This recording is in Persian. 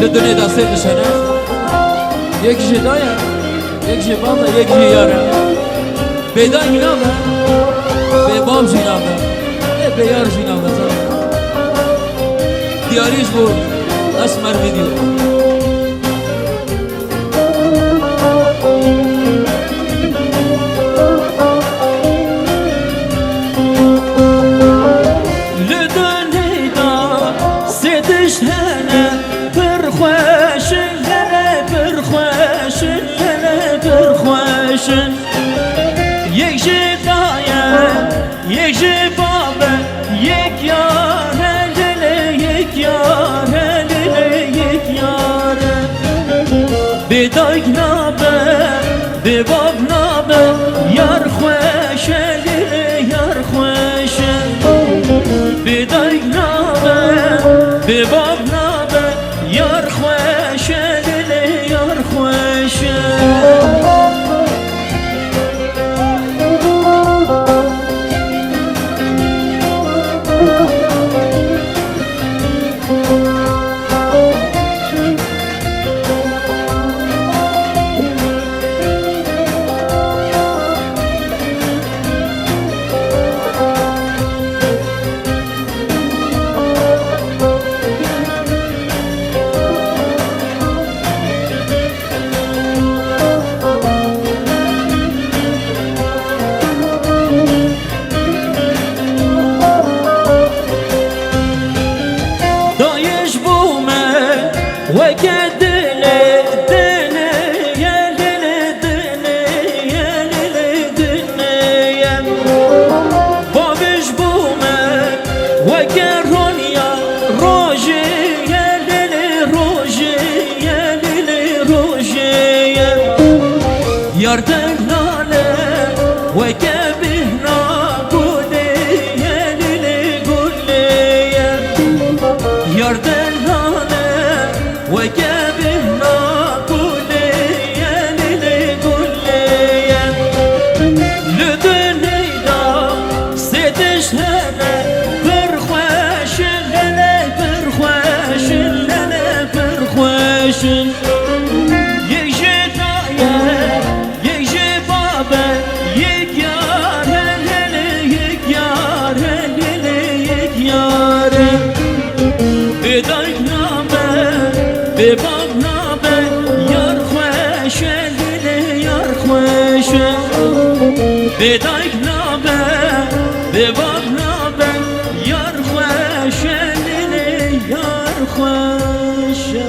لدنیا دسته نشانه یک جدایه یک جبانه یک جیاره بیدان جنابه بیبام جنابه بیار جنابه دیاریش بود اسمر ویدیو یک جدایه یک جبابه یک یاره دل یک یاره دل یک یاره بیدای نابه بباب نابه یار خوشه دل یار خوشه بیدای نابه بباب نابه یار خوشه دل یار خوشه یار دلانه و کبینا گله لیلی گله یار دلانه و کبینا گله لیلی گله لدنیا سدش هنه برخوش لنه برخوش لنه برخوش بباب نابه یار خوشه دل یار خوشه بدایک نابه بباب نابه یار خوشه دل یار خوشه